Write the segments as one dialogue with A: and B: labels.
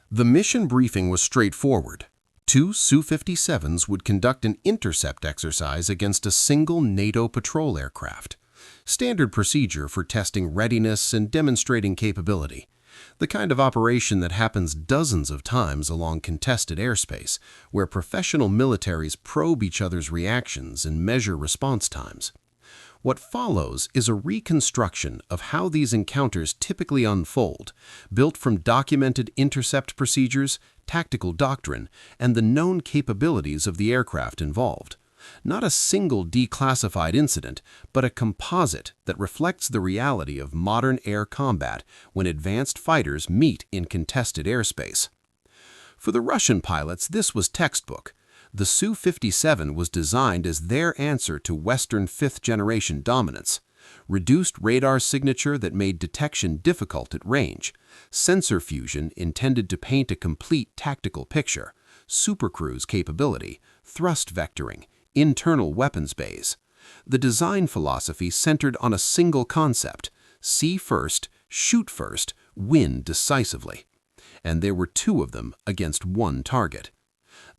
A: The mission briefing was straightforward. Two Su-57s would conduct an intercept exercise against a single NATO patrol aircraft. Standard procedure for testing readiness and demonstrating capability. The kind of operation that happens dozens of times along contested airspace, where professional militaries probe each other's reactions and measure response times. What follows is a reconstruction of how these encounters typically unfold, built from documented intercept procedures, tactical doctrine, and the known capabilities of the aircraft involved. Not a single declassified incident, but a composite that reflects the reality of modern air combat when advanced fighters meet in contested airspace. For the Russian pilots, this was textbook. The Su-57 was designed as their answer to Western fifth-generation dominance. Reduced radar signature that made detection difficult at range. Sensor fusion intended to paint a complete tactical picture. Supercruise capability. Thrust vectoring. Internal weapons bays. The design philosophy centered on a single concept: see first, shoot first, win decisively. And there were two of them against one target.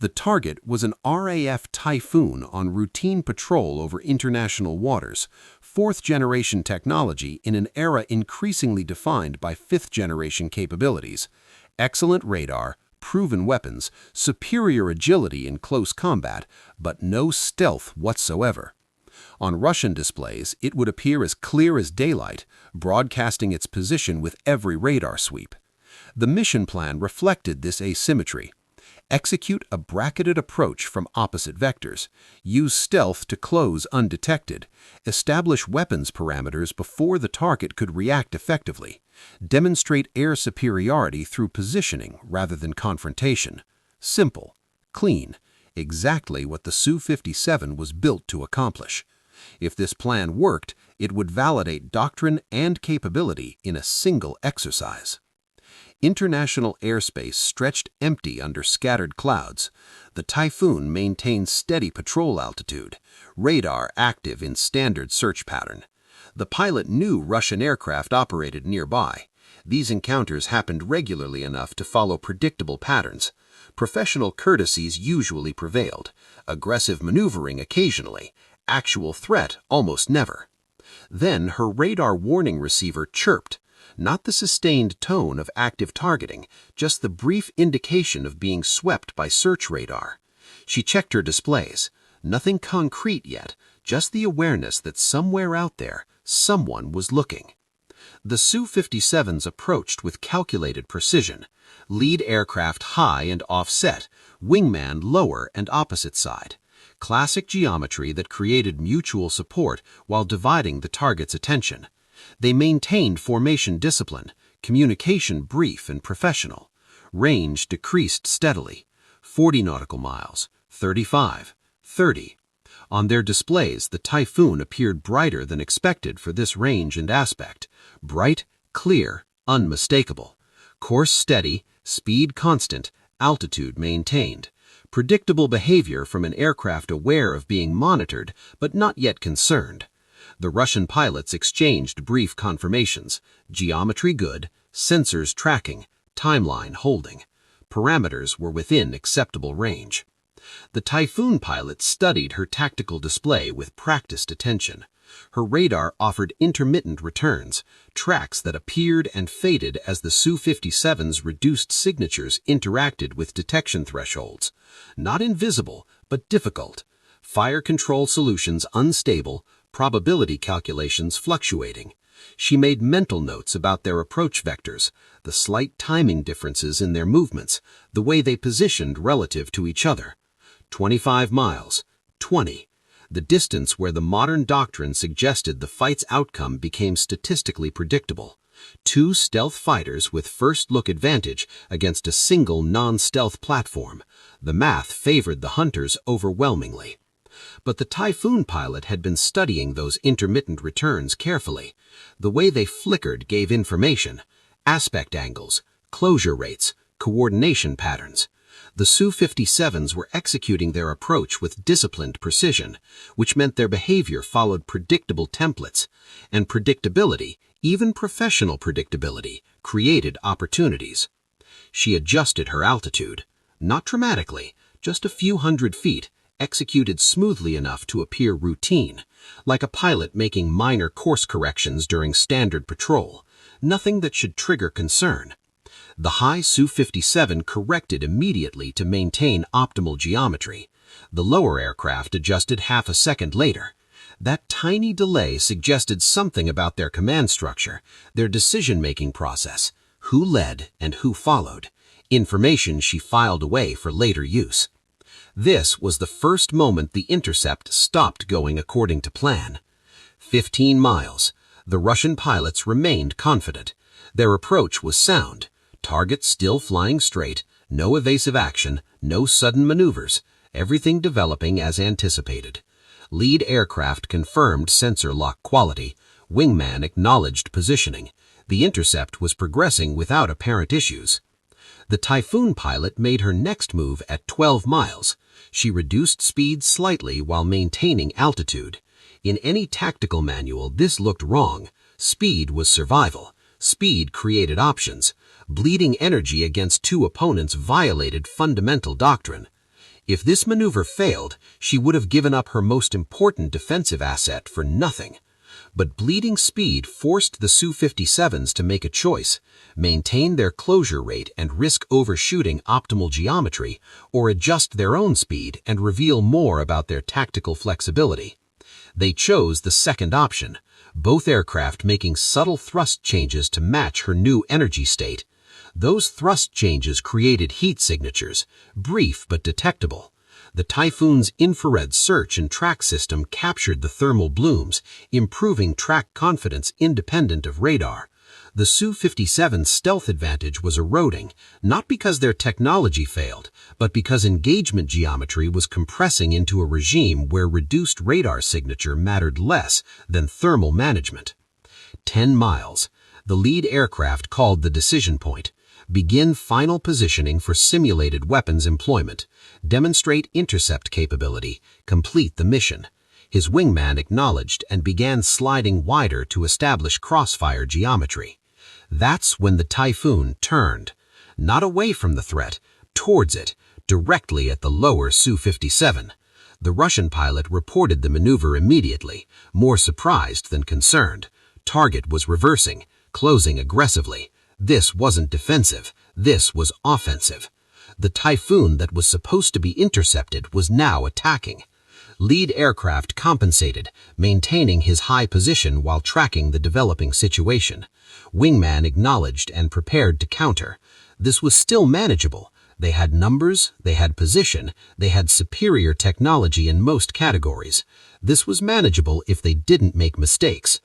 A: The target was an RAF Typhoon on routine patrol over international waters, fourth-generation technology in an era increasingly defined by fifth-generation capabilities. Excellent radar, proven weapons, superior agility in close combat, but no stealth whatsoever. On Russian displays, it would appear as clear as daylight, broadcasting its position with every radar sweep. The mission plan reflected this asymmetry. Execute a bracketed approach from opposite vectors, use stealth to close undetected, establish weapons parameters before the target could react effectively, demonstrate air superiority through positioning rather than confrontation. Simple, clean, exactly what the Su-57 was built to accomplish. If this plan worked, it would validate doctrine and capability in a single exercise. International airspace stretched empty under scattered clouds. The Typhoon maintained steady patrol altitude, radar active in standard search pattern. The pilot knew Russian aircraft operated nearby. These encounters happened regularly enough to follow predictable patterns. Professional courtesies usually prevailed, aggressive maneuvering occasionally, actual threat almost never. Then her radar warning receiver chirped. Not the sustained tone of active targeting, just the brief indication of being swept by search radar. She checked her displays. Nothing concrete yet, just the awareness that somewhere out there, someone was looking. The Su-57s approached with calculated precision. Lead aircraft high and offset, wingman lower and opposite side. Classic geometry that created mutual support while dividing the target's attention. They maintained formation discipline, communication brief and professional. Range decreased steadily. 40 nautical miles, 35, 30. On their displays, the Typhoon appeared brighter than expected for this range and aspect. Bright, clear, unmistakable. Course steady, speed constant, altitude maintained. Predictable behavior from an aircraft aware of being monitored, but not yet concerned. The Russian pilots exchanged brief confirmations. Geometry good, sensors tracking, timeline holding. Parameters were within acceptable range. The Typhoon pilot studied her tactical display with practiced attention. Her radar offered intermittent returns, tracks that appeared and faded as the Su-57's reduced signatures interacted with detection thresholds. Not invisible, but difficult. Fire control solutions unstable, probability calculations fluctuating. She made mental notes about their approach vectors, the slight timing differences in their movements, the way they positioned relative to each other. 25 miles, 20. The distance where the modern doctrine suggested the fight's outcome became statistically predictable. Two stealth fighters with first-look advantage against a single non-stealth platform. The math favored the hunters overwhelmingly. But the Typhoon pilot had been studying those intermittent returns carefully. The way they flickered gave information, aspect angles, closure rates, coordination patterns. The Su-57s were executing their approach with disciplined precision, which meant their behavior followed predictable templates. And predictability, even professional predictability, created opportunities. She adjusted her altitude. Not dramatically, just a few hundred feet, executed smoothly enough to appear routine, like a pilot making minor course corrections during standard patrol. Nothing that should trigger concern. The high Su-57 corrected immediately to maintain optimal geometry. The lower aircraft adjusted half a second later. That tiny delay suggested something about their command structure, their decision-making process, who led and who followed, information she filed away for later use. This was the first moment the intercept stopped going according to plan. 15 miles. The Russian pilots remained confident. Their approach was sound. Target still flying straight, no evasive action, no sudden maneuvers, everything developing as anticipated. Lead aircraft confirmed sensor lock quality. Wingman acknowledged positioning. The intercept was progressing without apparent issues. The Typhoon pilot made her next move at 12 miles. She reduced speed slightly while maintaining altitude. In any tactical manual, this looked wrong. Speed was survival. Speed created options. Bleeding energy against two opponents violated fundamental doctrine. If this maneuver failed, she would have given up her most important defensive asset for nothing. But bleeding speed forced the Su-57s to make a choice: maintain their closure rate and risk overshooting optimal geometry, or adjust their own speed and reveal more about their tactical flexibility. They chose the second option, both aircraft making subtle thrust changes to match her new energy state. Those thrust changes created heat signatures, brief but detectable. The Typhoon's infrared search and track system captured the thermal blooms, improving track confidence independent of radar. The Su-57's stealth advantage was eroding, not because their technology failed, but because engagement geometry was compressing into a regime where reduced radar signature mattered less than thermal management. 10 miles. The lead aircraft called the decision point. Begin final positioning for simulated weapons employment. Demonstrate intercept capability. Complete the mission. His wingman acknowledged and began sliding wider to establish crossfire geometry. That's when the Typhoon turned. Not away from the threat, towards it, directly at the lower Su-57. The Russian pilot reported the maneuver immediately, more surprised than concerned. Target was reversing, closing aggressively. This wasn't defensive, this was offensive. The Typhoon that was supposed to be intercepted was now attacking. Lead aircraft compensated, maintaining his high position while tracking the developing situation. Wingman acknowledged and prepared to counter. This was still manageable. They had numbers, they had position, they had superior technology in most categories. This was manageable if they didn't make mistakes.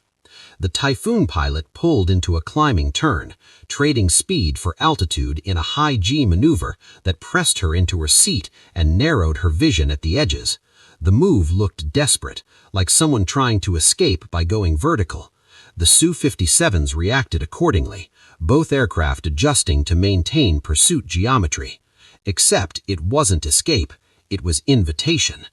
A: The Typhoon pilot pulled into a climbing turn, trading speed for altitude in a high G maneuver that pressed her into her seat and narrowed her vision at the edges. The move looked desperate, like someone trying to escape by going vertical. The Su-57s reacted accordingly, both aircraft adjusting to maintain pursuit geometry. Except it wasn't escape, it was invitation.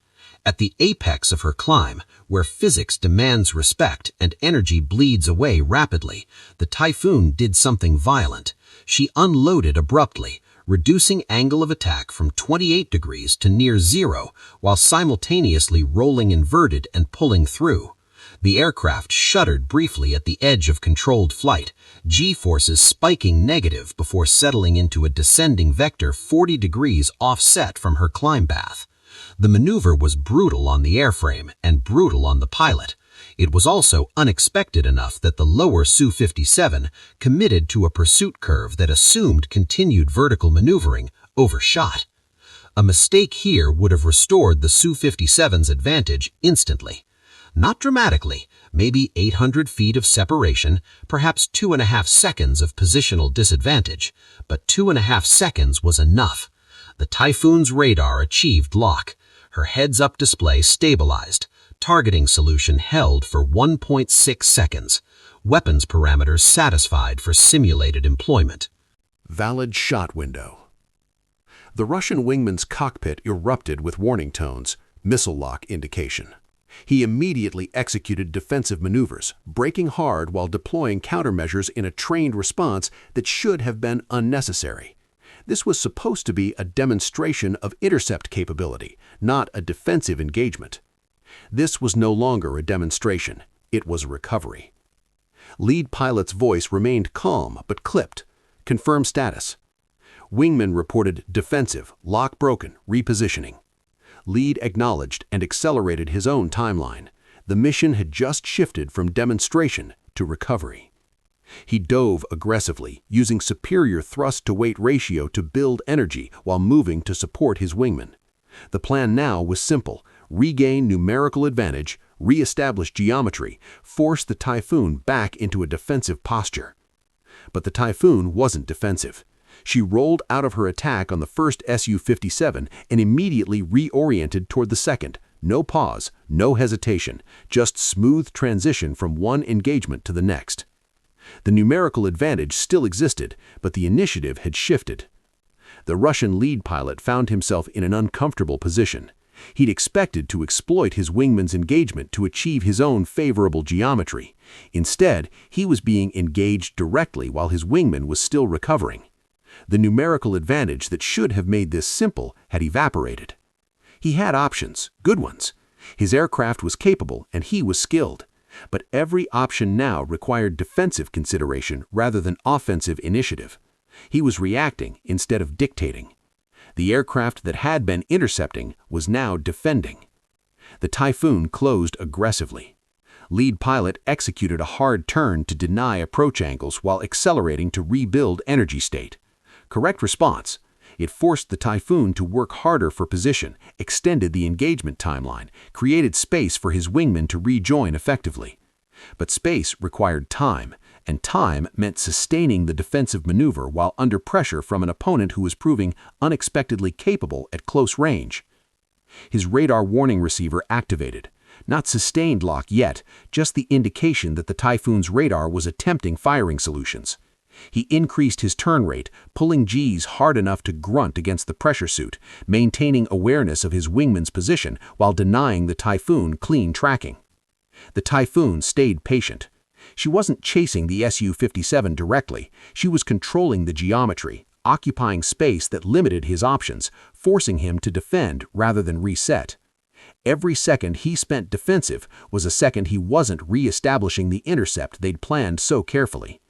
A: At the apex of her climb, where physics demands respect and energy bleeds away rapidly, the Typhoon did something violent. She unloaded abruptly, reducing angle of attack from 28 degrees to near zero while simultaneously rolling inverted and pulling through. The aircraft shuddered briefly at the edge of controlled flight, G-forces spiking negative before settling into a descending vector 40 degrees offset from her climb path. The maneuver was brutal on the airframe and brutal on the pilot. It was also unexpected enough that the lower Su-57, committed to a pursuit curve that assumed continued vertical maneuvering, overshot. A mistake here would have restored the Su-57's advantage instantly. Not dramatically, maybe 800 feet of separation, perhaps 2.5 seconds of positional disadvantage, but 2.5 seconds was enough. The Typhoon's radar achieved lock. Her heads-up display stabilized. Targeting solution held for 1.6 seconds. Weapons parameters satisfied for simulated employment.
B: Valid shot window. The Russian wingman's cockpit erupted with warning tones, missile lock indication. He immediately executed defensive maneuvers, braking hard while deploying countermeasures in a trained response that should have been unnecessary. This was supposed to be a demonstration of intercept capability, not a defensive engagement. This was no longer a demonstration. It was a recovery. Lead pilot's voice remained calm but clipped. Confirm status. Wingman reported defensive, lock broken, repositioning. Lead acknowledged and accelerated his own timeline. The mission had just shifted from demonstration to recovery. He dove aggressively, using superior thrust-to-weight ratio to build energy while moving to support his wingman. The plan now was simple: regain numerical advantage, re-establish geometry, force the Typhoon back into a defensive posture. But the Typhoon wasn't defensive. She rolled out of her attack on the first Su-57 and immediately reoriented toward the second. No pause, no hesitation, just smooth transition from one engagement to the next. The numerical advantage still existed, but the initiative had shifted. The Russian lead pilot found himself in an uncomfortable position. He'd expected to exploit his wingman's engagement to achieve his own favorable geometry. Instead, he was being engaged directly while his wingman was still recovering. The numerical advantage that should have made this simple had evaporated. He had options, good ones. His aircraft was capable and he was skilled. But every option now required defensive consideration rather than offensive initiative. He was reacting instead of dictating. The aircraft that had been intercepting was now defending. The Typhoon closed aggressively. Lead pilot executed a hard turn to deny approach angles while accelerating to rebuild energy state. Correct response. It forced the Typhoon to work harder for position, extended the engagement timeline, created space for his wingman to rejoin effectively. But space required time, and time meant sustaining the defensive maneuver while under pressure from an opponent who was proving unexpectedly capable at close range. His radar warning receiver activated. Not sustained lock yet, just the indication that the Typhoon's radar was attempting firing solutions. He increased his turn rate, pulling Gs hard enough to grunt against the pressure suit, maintaining awareness of his wingman's position while denying the Typhoon clean tracking. The Typhoon stayed patient. She wasn't chasing the Su-57 directly. She was controlling the geometry, occupying space that limited his options, forcing him to defend rather than reset. Every second he spent defensive was a second he wasn't re-establishing the intercept they'd planned so carefully.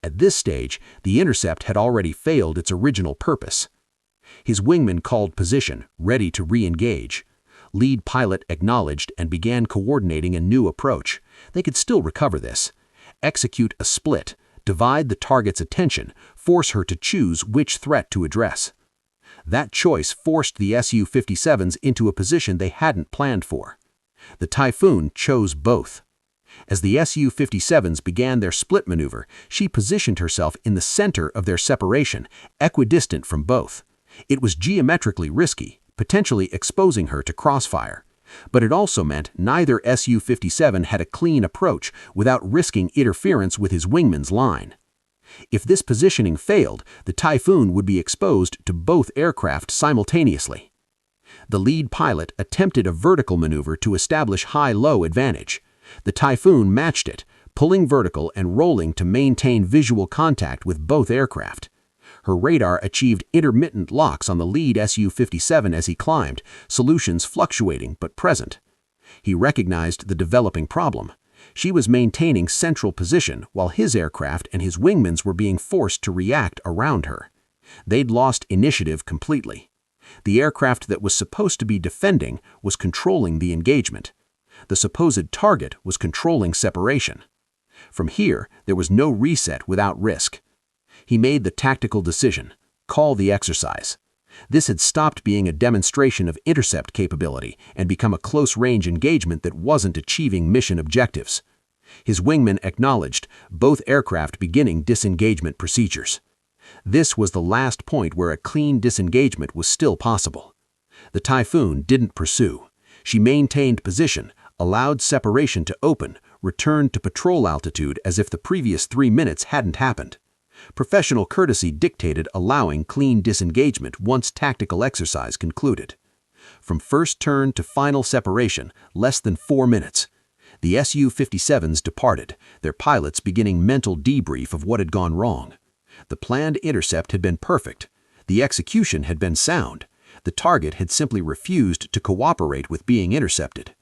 B: At this stage, the intercept had already failed its original purpose. His wingman called position, ready to re-engage. Lead pilot acknowledged and began coordinating a new approach. They could still recover this. Execute a split, divide the target's attention, force her to choose which threat to address. That choice forced the Su-57s into a position they hadn't planned for. The Typhoon chose both. As the Su-57s began their split maneuver, she positioned herself in the center of their separation, equidistant from both. It was geometrically risky, potentially exposing her to crossfire. But it also meant neither Su-57 had a clean approach without risking interference with his wingman's line. If this positioning failed, the Typhoon would be exposed to both aircraft simultaneously. The lead pilot attempted a vertical maneuver to establish high-low advantage. The Typhoon matched it, pulling vertical and rolling to maintain visual contact with both aircraft. Her radar achieved intermittent locks on the lead Su-57 as he climbed, solutions fluctuating but present. He recognized the developing problem. She was maintaining central position while his aircraft and his wingmans were being forced to react around her. They'd lost initiative completely. The aircraft that was supposed to be defending was controlling the engagement. The supposed target was controlling separation. From here, there was no reset without risk. He made the tactical decision: call the exercise. This had stopped being a demonstration of intercept capability and become a close-range engagement that wasn't achieving mission objectives. His wingman acknowledged, both aircraft beginning disengagement procedures. This was the last point where a clean disengagement was still possible. The Typhoon didn't pursue. She maintained position, allowed separation to open, returned to patrol altitude as if the previous 3 minutes hadn't happened. Professional courtesy dictated allowing clean disengagement once tactical exercise concluded. From first turn to final separation, less than 4 minutes. The Su-57s departed, their pilots beginning mental debrief of what had gone wrong. The planned intercept had been perfect. The execution had been sound. The target had simply refused to cooperate with being intercepted.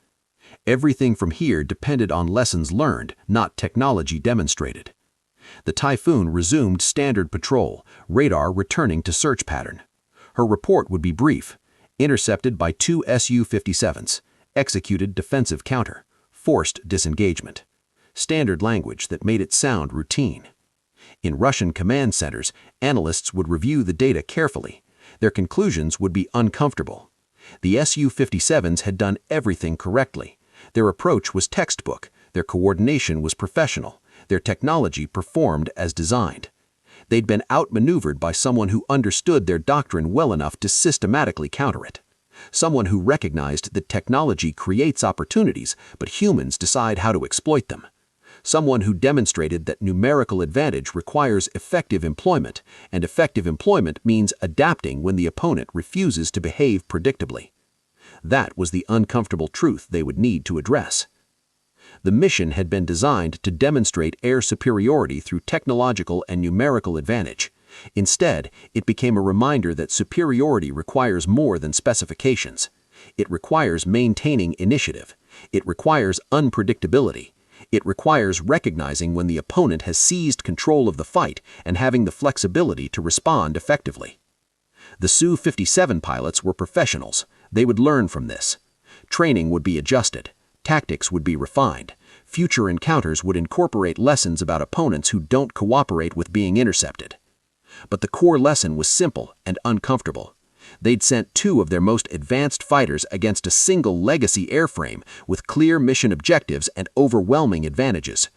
B: Everything from here depended on lessons learned, not technology demonstrated. The Typhoon resumed standard patrol, radar returning to search pattern. Her report would be brief: intercepted by 2 Su-57s, executed defensive counter, forced disengagement. Standard language that made it sound routine. In Russian command centers, analysts would review the data carefully. Their conclusions would be uncomfortable. The Su-57s had done everything correctly. Their approach was textbook, their coordination was professional, their technology performed as designed. They'd been outmaneuvered by someone who understood their doctrine well enough to systematically counter it. Someone who recognized that technology creates opportunities, but humans decide how to exploit them. Someone who demonstrated that numerical advantage requires effective employment, and effective employment means adapting when the opponent refuses to behave predictably. That was the uncomfortable truth they would need to address. The mission had been designed to demonstrate air superiority through technological and numerical advantage. Instead, it became a reminder that superiority requires more than specifications. It requires maintaining initiative. It requires unpredictability. It requires recognizing when the opponent has seized control of the fight and having the flexibility to respond effectively. The Su-57 pilots were professionals. They would learn from this. Training would be adjusted. Tactics would be refined. Future encounters would incorporate lessons about opponents who don't cooperate with being intercepted. But the core lesson was simple and uncomfortable. They'd sent 2 of their most advanced fighters against a single legacy airframe with clear mission objectives and overwhelming advantages.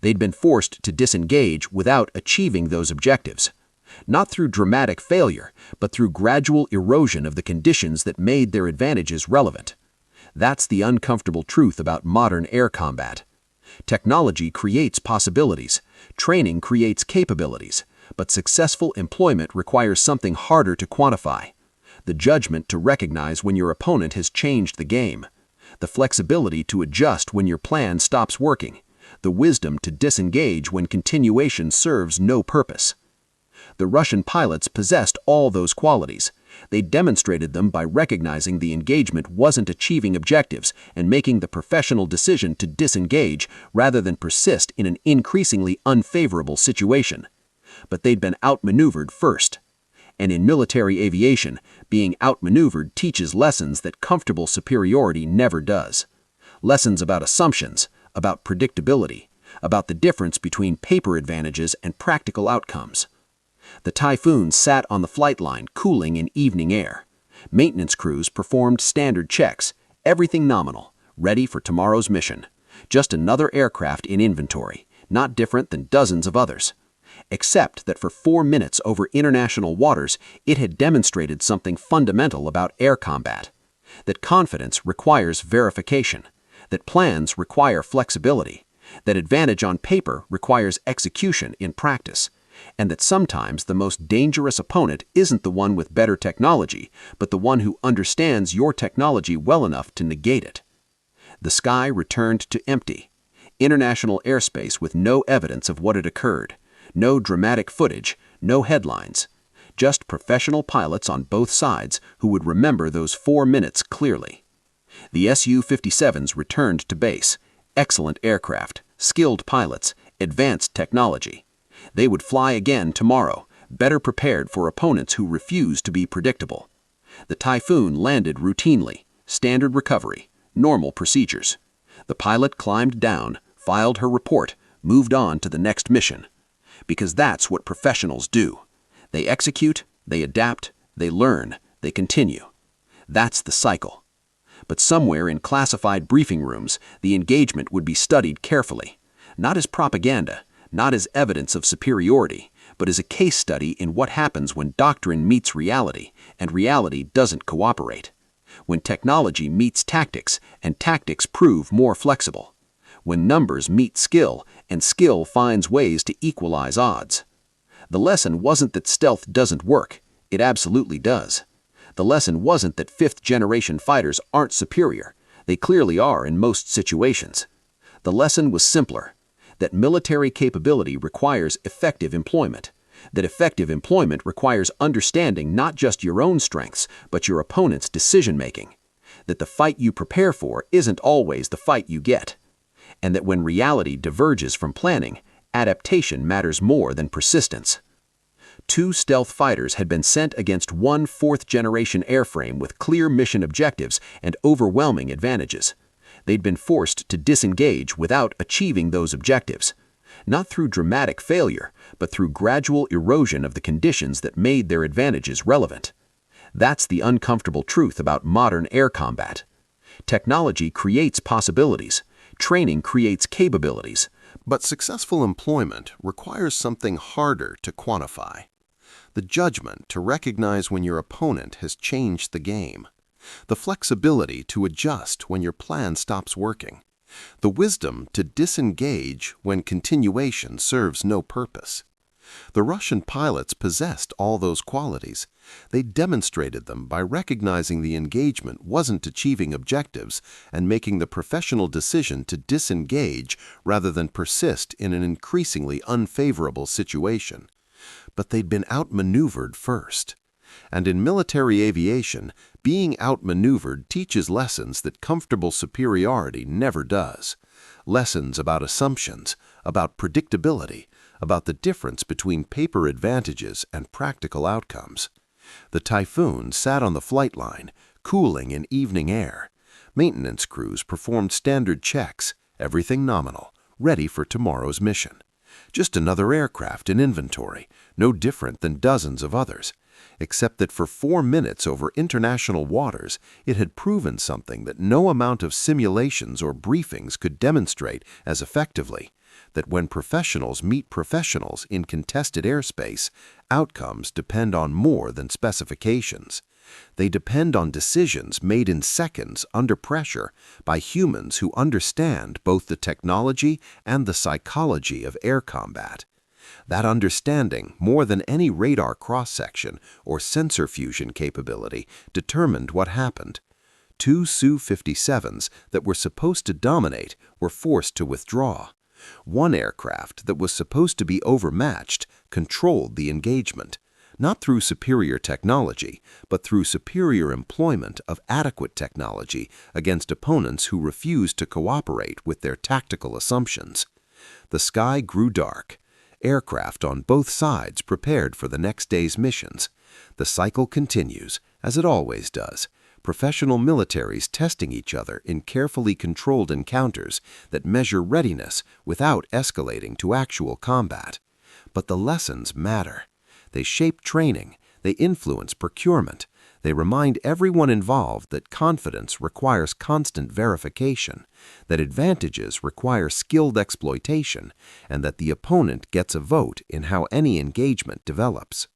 B: They'd been forced to disengage without achieving those objectives. Not through dramatic failure, but through gradual erosion of the conditions that made their advantages relevant. That's the uncomfortable truth about modern air combat. Technology creates possibilities. Training creates capabilities. But successful employment requires something harder to quantify. The judgment to recognize when your opponent has changed the game. The flexibility to adjust when your plan stops working. The wisdom to disengage when continuation serves no purpose. The Russian pilots possessed all those qualities. They demonstrated them by recognizing the engagement wasn't achieving objectives and making the professional decision to disengage rather than persist in an increasingly unfavorable situation. But they'd been outmaneuvered first. And in military aviation, being outmaneuvered teaches lessons that comfortable superiority never does. Lessons about assumptions, about predictability, about the difference between paper advantages and practical outcomes. The Typhoon sat on the flight line cooling in evening air. Maintenance crews performed standard checks, everything nominal, ready for tomorrow's mission. Just another aircraft in inventory, not different than dozens of others. Except that for 4 minutes over international waters, it had demonstrated something fundamental about air combat. That confidence requires verification. That plans require flexibility. That advantage on paper requires execution in practice. And that sometimes the most dangerous opponent isn't the one with better technology, but the one who understands your technology well enough to negate it. The sky returned to empty. International airspace with no evidence of what had occurred. No dramatic footage, no headlines. Just professional pilots on both sides who would remember those 4 minutes clearly. The Su-57s returned to base. Excellent aircraft, skilled pilots, advanced technology. They would fly again tomorrow, better prepared for opponents who refuse to be predictable. The Typhoon landed routinely, standard recovery, normal procedures. The pilot climbed down, filed her report, moved on to the next mission. Because that's what professionals do. They execute, they adapt, they learn, they continue. That's the cycle. But somewhere in classified briefing rooms, the engagement would be studied carefully, not as propaganda, not as evidence of superiority, but as a case study in what happens when doctrine meets reality, and reality doesn't cooperate. When technology meets tactics, and tactics prove more flexible. When numbers meet skill, and skill finds ways to equalize odds. The lesson wasn't that stealth doesn't work. It absolutely does. The lesson wasn't that 5th-generation fighters aren't superior. They clearly are in most situations. The lesson was simpler. That military capability requires effective employment.
C: That effective employment requires understanding not just your own strengths, but your opponent's decision-making. That the fight you prepare for isn't always the fight you get. And that when reality diverges from planning, adaptation matters more than persistence. 2 stealth fighters had been sent against one 4th-generation airframe with clear mission objectives and overwhelming advantages. They'd been forced to disengage without achieving those objectives. Not through dramatic failure, but through gradual erosion of the conditions that made their advantages relevant. That's the uncomfortable truth about modern air combat. Technology creates possibilities. Training creates capabilities.
A: But successful employment requires something harder to quantify. The judgment to recognize when your opponent has changed the game. The flexibility to adjust when your plan stops working. The wisdom to disengage when continuation serves no purpose. The Russian pilots possessed all those qualities. They demonstrated them by recognizing the engagement wasn't achieving objectives and making the professional decision to disengage rather than persist in an increasingly unfavorable situation. But they'd been outmaneuvered first. And in military aviation, being outmaneuvered teaches lessons that comfortable superiority never does. Lessons about assumptions, about predictability, about the difference between paper advantages and practical outcomes. The Typhoon sat on the flight line, cooling in evening air. Maintenance crews performed standard checks, everything nominal, ready for tomorrow's mission. Just another aircraft in inventory, no different than dozens of others, except that for 4 minutes over international waters, it had proven something that no amount of simulations or briefings could demonstrate as effectively, that when professionals meet professionals in contested airspace, outcomes depend on more than specifications. They depend on decisions made in seconds under pressure by humans who understand both the technology and the psychology of air combat. That understanding, more than any radar cross-section or sensor fusion capability, determined what happened. 2 Su-57s that were supposed to dominate were forced to withdraw. One aircraft that was supposed to be overmatched controlled the engagement, not through superior technology, but through superior employment of adequate technology against opponents who refused to cooperate with their tactical assumptions. The sky grew dark. Aircraft on both sides prepared for the next day's missions. The cycle continues, as it always does, professional militaries testing each other in carefully controlled encounters that measure readiness without escalating to actual combat. But the lessons matter. They shape training, they influence procurement, they remind everyone involved that confidence requires constant verification, that advantages require skilled exploitation, and that the opponent gets a vote in how any engagement develops.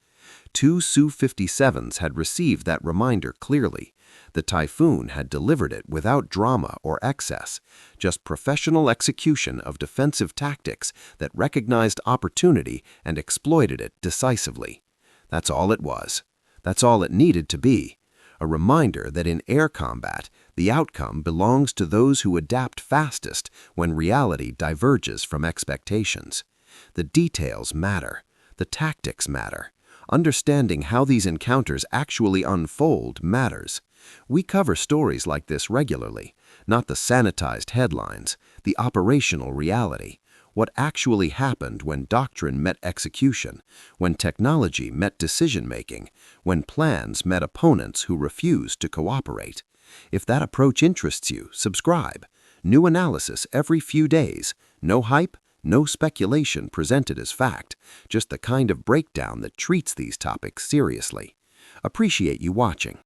A: 2 Su-57s had received that reminder clearly. The Typhoon had delivered it without drama or excess, just professional execution of defensive tactics that recognized opportunity and exploited it decisively. That's all it was. That's all it needed to be. A reminder that in air combat, the outcome belongs to those who adapt fastest when reality diverges from expectations. The details matter. The tactics matter. Understanding how these encounters actually unfold matters. We cover stories like this regularly, not the sanitized headlines, the operational reality, what actually happened when doctrine met execution, when technology met decision-making, when plans met opponents who refused to cooperate. If that approach interests you, subscribe. New analysis every few days. No hype, no speculation presented as fact, just the kind of breakdown that treats these topics seriously. Appreciate you watching.